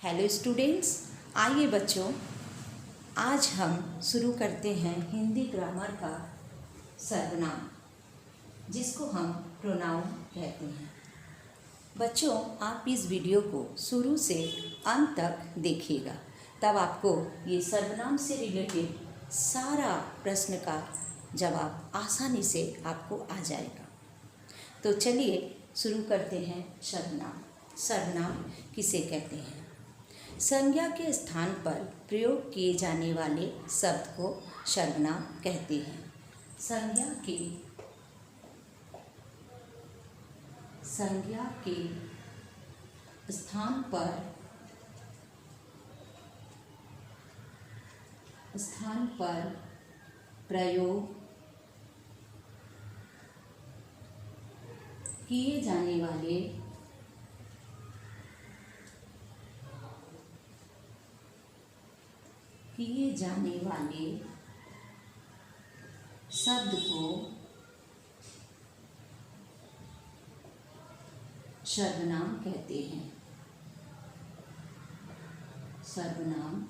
Hello students, आइए बच्चों, आज हम शुरू करते हैं हिंदी ग्रामर का सर्वनाम, जिसको हम प्रोनाउन कहते हैं। बच्चों, आप इस वीडियो को शुरू से अंत तक देखिएगा, तब आपको ये सर्वनाम से रिलेटेड सारा प्रश्न का जवाब आसानी से आपको आ जाएगा। तो चलिए शुरू करते हैं सर्वनाम। सर्वनाम किसे कहते हैं? संज्ञा के स्थान पर प्रयोग किए जाने वाले शब्द को सर्वनाम कहते हैं। संज्ञा के स्थान पर प्रयोग किए जाने वाले शब्द को सर्वनाम कहते हैं। सर्वनाम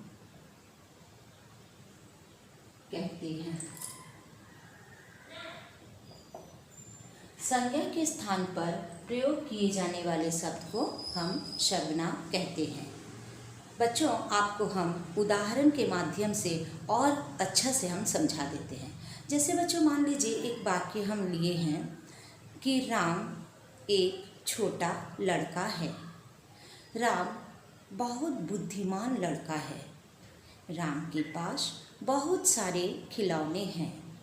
कहते हैं। संज्ञा के स्थान पर प्रयोग किए जाने वाले शब्द को हम सर्वनाम कहते हैं। बच्चों, आपको हम उदाहरण के माध्यम से और अच्छा से हम समझा देते हैं। जैसे बच्चों, मान लीजिए एक वाक्य हम लिए हैं कि राम एक छोटा लड़का है। राम बहुत बुद्धिमान लड़का है। राम के पास बहुत सारे खिलौने हैं।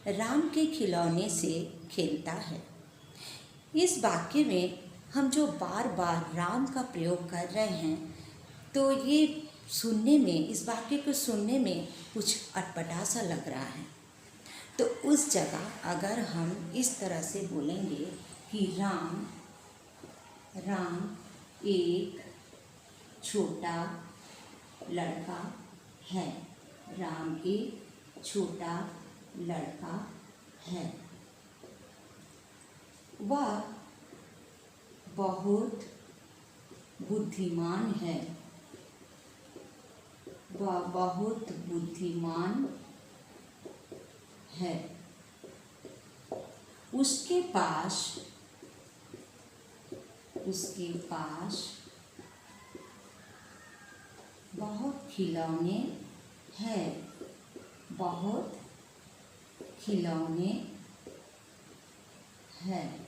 राम के खिलौने से खेलता है। इस वाक्य में हम जो बार बार राम का प्रयोग कर रहे हैं, तो ये सुनने में, इस वाक्य को सुनने में कुछ अटपटा सा लग रहा है। तो उस जगह अगर हम इस तरह से बोलेंगे कि राम एक छोटा लड़का है। राम एक छोटा लड़का है। वह बहुत बुद्धिमान है। वह बहुत बुद्धिमान है। उसके पास बहुत खिलौने हैं। बहुत खिलौने हैं।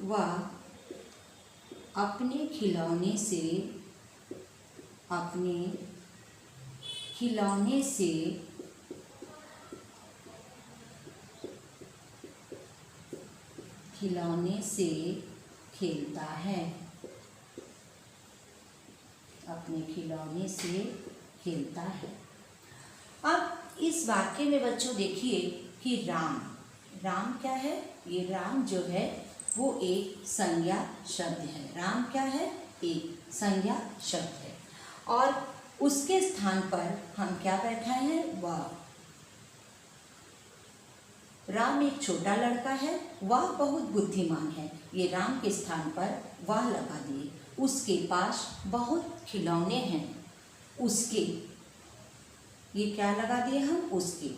वह अपने खिलौने से खेलता है। अपने खिलौने से खेलता है। अब इस वाक्य में बच्चों देखिए कि राम क्या है? ये राम जो है वो एक संज्ञा शब्द है। राम क्या है? एक संज्ञा शब्द है। और उसके स्थान पर हम क्या बैठाए हैं? वह। राम एक छोटा लड़का है। वह बहुत बुद्धिमान है। ये राम के स्थान पर वह लगा दिए। उसके पास बहुत खिलौने हैं। उसके, ये क्या लगा दिए हम? उसके।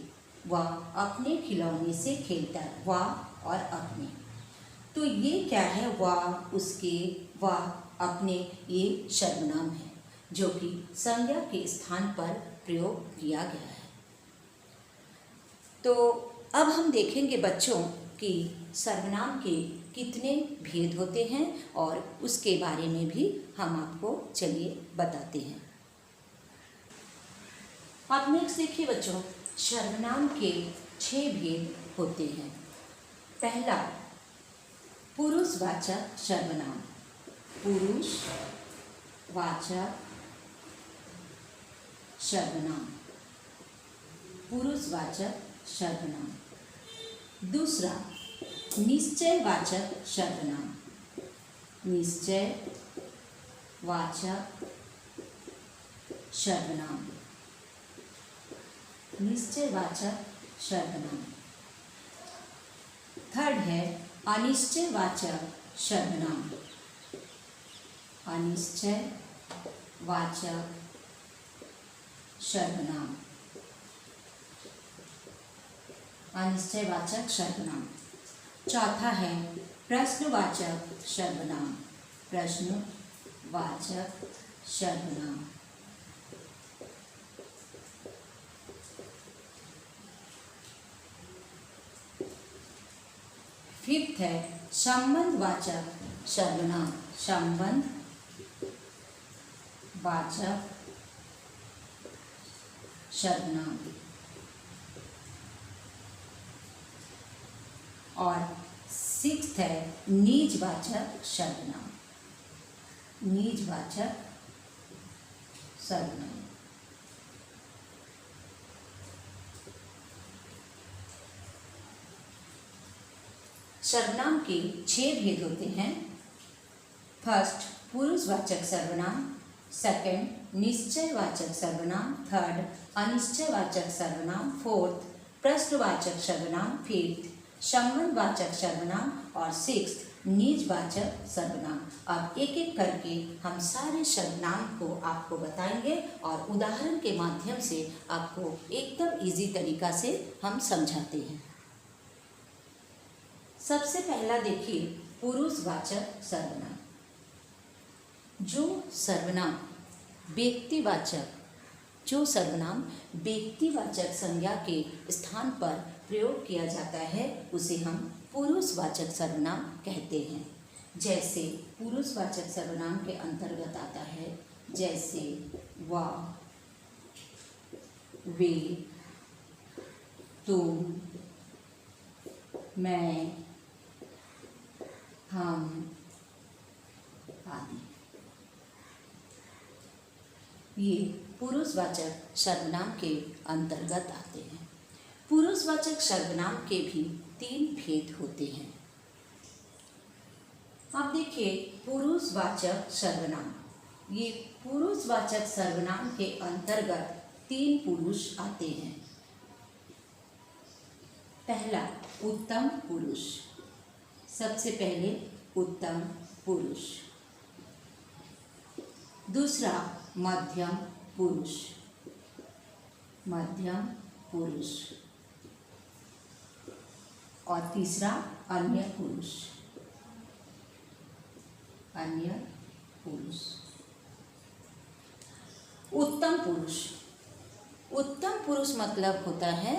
वह अपने खिलौने से खेलता है। वह और अपने, तो ये क्या है? वह, उसके, वह, अपने, ये सर्वनाम है जो कि संज्ञा के स्थान पर प्रयोग किया गया है। तो अब हम देखेंगे बच्चों कि सर्वनाम के कितने भेद होते हैं और उसके बारे में भी हम आपको चलिए बताते हैं। अब नेक्स्ट देखिए बच्चों, सर्वनाम के 6 भेद होते हैं। पहला, पुरुषवाचक सर्वनाम। पुरुषवाचक सर्वनाम। पुरुषवाचक सर्वनाम। दूसरा, निश्चयवाचक सर्वनाम। निश्चयवाचक सर्वनाम। निश्चयवाचक सर्वनाम। थर्ड है अनिश्चयवाचक सर्वनाम। अनिश्चय वाचक सर्वनाम। अनिश्चयवाचक सर्वनाम। चौथा है प्रश्नवाचक सर्वनाम। प्रश्नवाचक सर्वनाम। फिफ्थ है संबंधवाचक सर्वनाम। संबंधवाचक सर्वनाम। और सिक्स्थ है निजवाचक सर्वनाम। निजवाचक सर्वनाम। सर्वनाम के 6 भेद होते हैं। फर्स्ट पुरुषवाचक सर्वनाम, सेकंड निश्चयवाचक सर्वनाम, थर्ड अनिश्चयवाचक सर्वनाम, फोर्थ प्रश्नवाचक सर्वनाम, फिफ्थ संबंधवाचक सर्वनाम और सिक्स्थ निजवाचक सर्वनाम। अब एक एक करके हम सारे सर्वनाम को आपको बताएंगे और उदाहरण के माध्यम से आपको एकदम इजी तरीका से हम समझाते हैं। सबसे पहला देखिए पुरुषवाचक सर्वनाम। जो सर्वनाम व्यक्तिवाचक संज्ञा के स्थान पर प्रयोग किया जाता है उसे हम पुरुषवाचक सर्वनाम कहते हैं। जैसे पुरुषवाचक सर्वनाम के अंतर्गत आता है जैसे वह, वे, तुम, मैं, हम आदि। ये पुरुषवाचक सर्वनाम के अंतर्गत आते हैं। पुरुषवाचक सर्वनाम के भी 3 भेद होते हैं। अब देखिए पुरुषवाचक सर्वनाम। ये पुरुषवाचक सर्वनाम के अंतर्गत 3 पुरुष आते हैं। पहला उत्तम पुरुष। सबसे पहले उत्तम पुरुष। दूसरा मध्यम पुरुष। मध्यम पुरुष। और तीसरा अन्य पुरुष। अन्य पुरुष। उत्तम पुरुष। उत्तम पुरुष मतलब होता है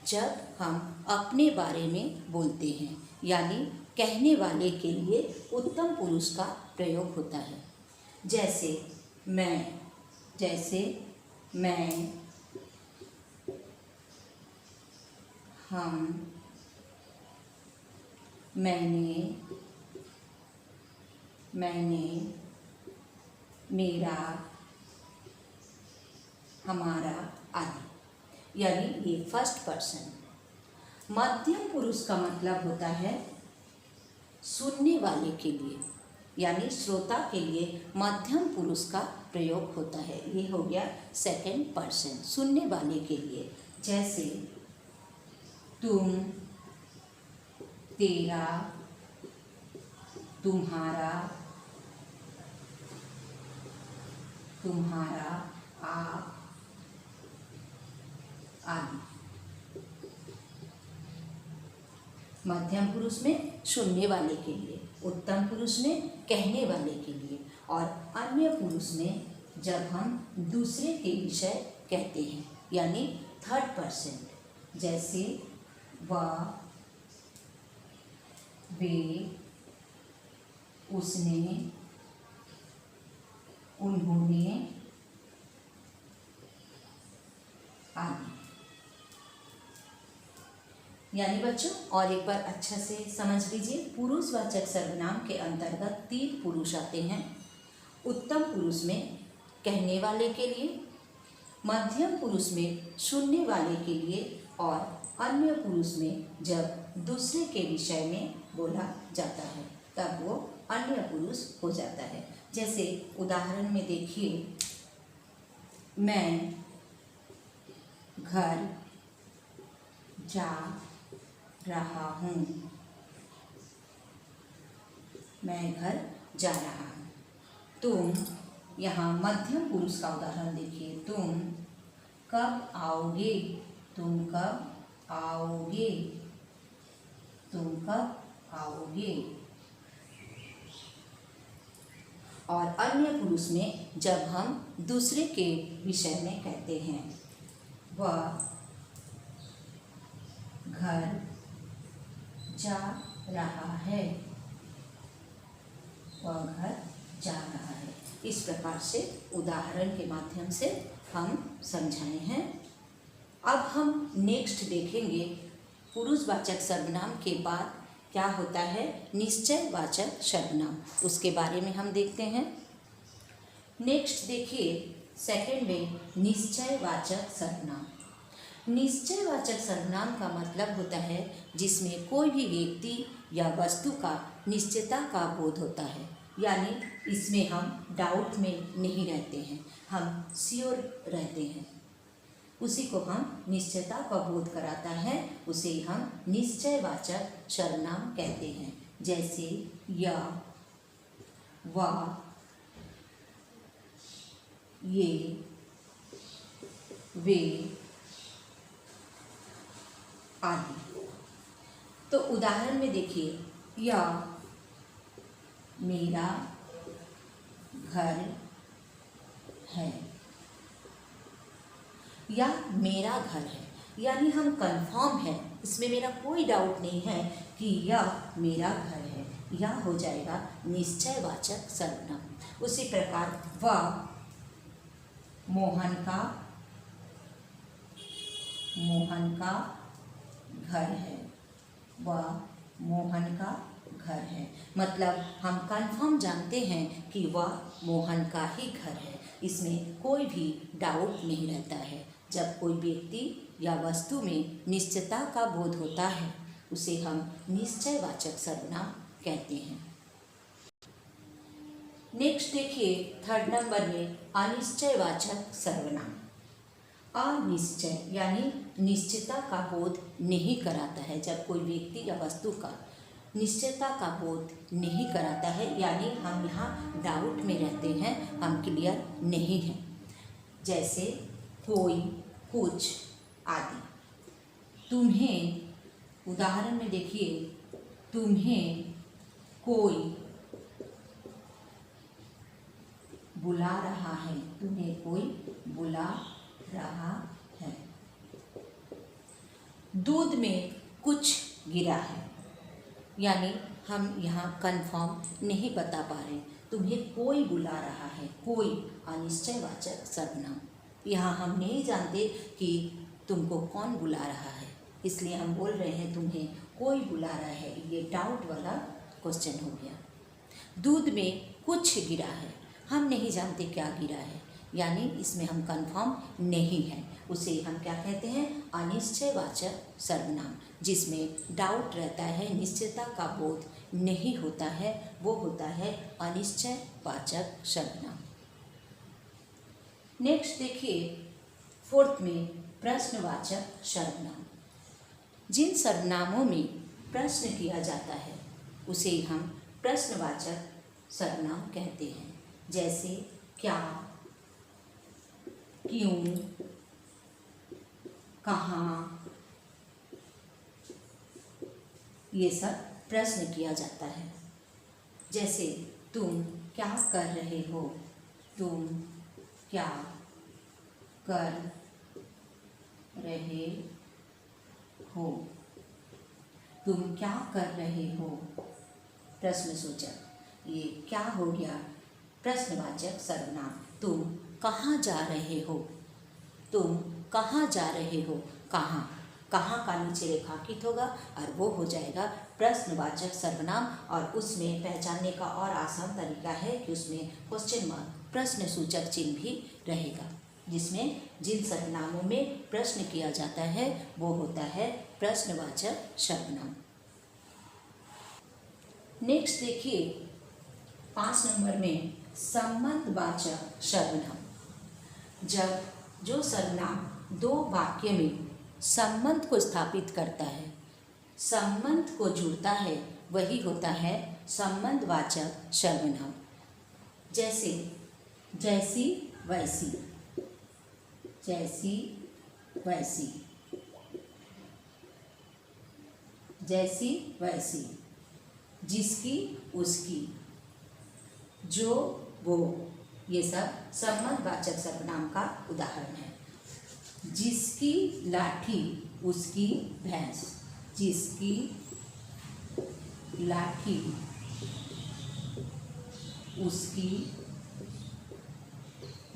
जब हम अपने बारे में बोलते हैं, यानी कहने वाले के लिए उत्तम पुरुष का प्रयोग होता है। जैसे मैं, हम, मैंने, मेरा, हमारा आदि, यानी ये फर्स्ट पर्सन। मध्यम पुरुष का मतलब होता है सुनने वाले के लिए, यानी श्रोता के लिए मध्यम पुरुष का प्रयोग होता है। ये हो गया सेकंड पर्सन, सुनने वाले के लिए। जैसे तुम, तेरा, तुम्हारा, तुम्हारा, आप आदि। मध्यम पुरुष में सुनने वाले के लिए, उत्तम पुरुष में कहने वाले के लिए, और अन्य पुरुष में जब हम दूसरे के विषय कहते हैं, यानी थर्ड पर्सन। जैसे वह, वे, उसने, उन्होंने आदि। यानी बच्चों और एक बार अच्छा से समझ लीजिए, पुरुषवाचक सर्वनाम के अंतर्गत 3 पुरुष आते हैं। उत्तम पुरुष में कहने वाले के लिए, मध्यम पुरुष में सुनने वाले के लिए, और अन्य पुरुष में जब दूसरे के विषय में बोला जाता है तब वो अन्य पुरुष हो जाता है। जैसे उदाहरण में देखिए, मैं घर जा रहा हूँ। मैं घर जा रहा हूँ। तुम, यहाँ मध्यम पुरुष का उदाहरण देखिए, तुम कब आओगे, तुम कब आओगे, तुम कब आओगे। और अन्य पुरुष में जब हम दूसरे के विषय में कहते हैं, वह घर जा रहा है, वह घर जा रहा है। इस प्रकार से उदाहरण के माध्यम से हम समझाए हैं। अब हम नेक्स्ट देखेंगे पुरुषवाचक सर्वनाम के बाद क्या होता है निश्चयवाचक सर्वनाम, उसके बारे में हम देखते हैं। नेक्स्ट देखिए सेकंड में निश्चयवाचक सर्वनाम। निश्चयवाचक सर्वनाम का मतलब होता है जिसमें कोई भी व्यक्ति या वस्तु का निश्चयता का बोध होता है, यानी इसमें हम डाउट में नहीं रहते हैं, हम श्योर रहते हैं। उसी को हम निश्चयता का बोध कराता है, उसे हम निश्चयवाचक सर्वनाम कहते हैं। जैसे या, वा, ये, वे आदि। तो उदाहरण में देखिए, या मेरा घर है, या मेरा घर है, यानी हम कंफर्म है, इसमें मेरा कोई डाउट नहीं है कि यह मेरा घर है, यह हो जाएगा निश्चयवाचक सर्वनाम। उसी प्रकार वह मोहन का घर है, वह मोहन का घर है, मतलब हम कंफर्म जानते हैं कि वह मोहन का ही घर है, इसमें कोई भी डाउट नहीं रहता है। जब कोई व्यक्ति या वस्तु में निश्चयता का बोध होता है उसे हम निश्चयवाचक सर्वनाम कहते हैं। नेक्स्ट देखिए थर्ड नंबर में अनिश्चयवाचक सर्वनाम। अनिश्चय यानी निश्चयता का बोध नहीं कराता है। जब कोई व्यक्ति या वस्तु का निश्चयता का बोध नहीं कराता है, यानी हम यहाँ डाउट में रहते हैं, हम क्लियर नहीं हैं। जैसे कोई, कुछ आदि। तुम्हें, उदाहरण में देखिए, तुम्हें कोई बुला रहा है, तुम्हें कोई बुला रहा है। दूध में कुछ गिरा है, यानी हम यहाँ कंफर्म नहीं बता पा रहे, तुम्हें कोई बुला रहा है, कोई अनिश्चयवाचक सर्वनाम। यहाँ हम नहीं जानते कि तुमको कौन बुला रहा है, इसलिए हम बोल रहे हैं तुम्हें कोई बुला रहा है, ये डाउट वाला क्वेश्चन हो गया। दूध में कुछ गिरा है, हम नहीं जानते क्या गिरा है, यानी इसमें हम कंफर्म नहीं हैं, उसे हम क्या कहते हैं अनिश्चयवाचक सर्वनाम। जिसमें डाउट रहता है, निश्चयता का बोध नहीं होता है, वो होता है अनिश्चयवाचक सर्वनाम। नेक्स्ट देखिए फोर्थ में प्रश्नवाचक सर्वनाम। जिन सर्वनामों में प्रश्न किया जाता है उसे हम प्रश्नवाचक सर्वनाम कहते हैं। जैसे क्या, क्यों, कहाँ, ये सब प्रश्न किया जाता है। जैसे तुम क्या कर रहे हो, तुम क्या कर रहे हो, तुम क्या कर रहे हो, प्रश्नसूचक। ये क्या हो गया प्रश्नवाचक सर्वनाम। तुम कहाँ जा रहे हो, तुम कहाँ जा रहे हो, कहाँ, कहाँ का नीचे रेखांकित होगा और वो हो जाएगा प्रश्नवाचक सर्वनाम। और उसमें पहचानने का और आसान तरीका है कि उसमें क्वेश्चन मार्क प्रश्न सूचक चिन्ह भी रहेगा, जिसमें जिन सर्वनामों में प्रश्न किया जाता है वो होता है प्रश्नवाचक सर्वनाम। नेक्स्ट देखिए 5 नंबर में संबंधवाचक सर्वनाम। जब जो सर्वनाम दो वाक्य में संबंध को स्थापित करता है, संबंध को जुड़ता है, वही होता है संबंधवाचक सर्वनाम। जैसे जैसी वैसी, जैसी वैसी, जैसी वैसी, जिसकी उसकी, जो वो, ये सब संबंधवाचक सर्वनाम का उदाहरण है। जिसकी लाठी उसकी भैंस, जिसकी लाठी उसकी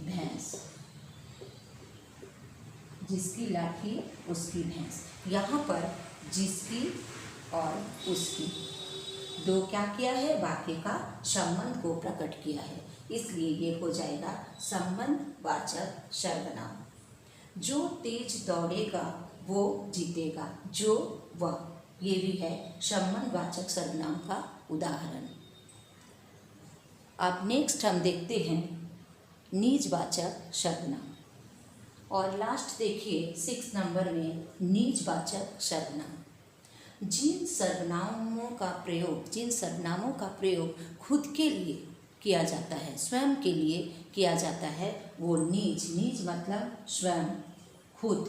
भैंस, जिसकी लाठी उसकी भैंस। यहाँ पर जिसकी और उसकी दो क्या किया है, वाक्य का संबंध को प्रकट किया है, इसलिए ये हो जाएगा संबंधवाचक सर्वनाम। जो तेज दौड़ेगा वो जीतेगा, जो वह, ये भी है संबंधवाचक सर्वनाम का उदाहरण। अब नेक्स्ट हम देखते हैं निजवाचक सर्वनाम, और लास्ट देखिए 6 नंबर में निजवाचक सर्वनाम। जिन सर्वनामों का प्रयोग खुद के लिए किया जाता है, स्वयं के लिए किया जाता है, वो निज मतलब स्वयं, खुद,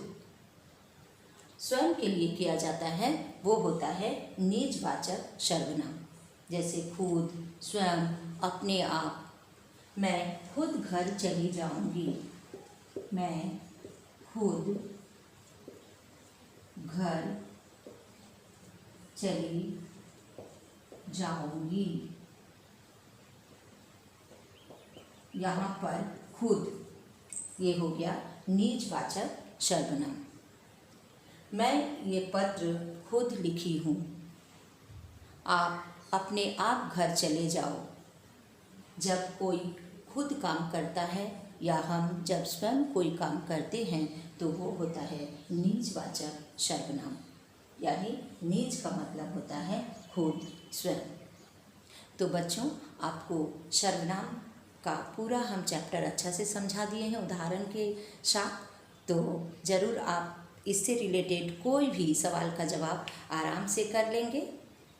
स्वयं के लिए किया जाता है, वो होता है निजवाचक सर्वनाम। जैसे खुद, स्वयं, अपने आप। मैं खुद घर चली जाऊंगी, मैं खुद घर चली जाऊंगी। यहाँ पर खुद ये हो गया निजवाचक सर्वनाम। मैं ये पत्र खुद लिखी हूँ, आप अपने आप घर चले जाओ। जब कोई खुद काम करता है या हम जब स्वयं कोई काम करते हैं तो वो होता है निजवाचक सर्वनाम, यानी निज का मतलब होता है खुद, स्वयं। तो बच्चों, आपको सर्वनाम का पूरा हम चैप्टर अच्छा से समझा दिए हैं उदाहरण के साथ। तो ज़रूर आप इससे रिलेटेड कोई भी सवाल का जवाब आराम से कर लेंगे।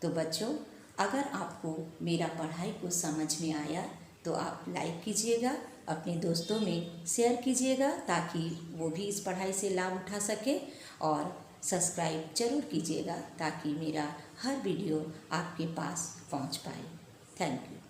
तो बच्चों, अगर आपको मेरा पढ़ाई को समझ में आया तो आप लाइक कीजिएगा, अपने दोस्तों में शेयर कीजिएगा ताकि वो भी इस पढ़ाई से लाभ उठा सके, और सब्सक्राइब जरूर कीजिएगा ताकि मेरा हर वीडियो आपके पास पहुंच पाए। Thank you.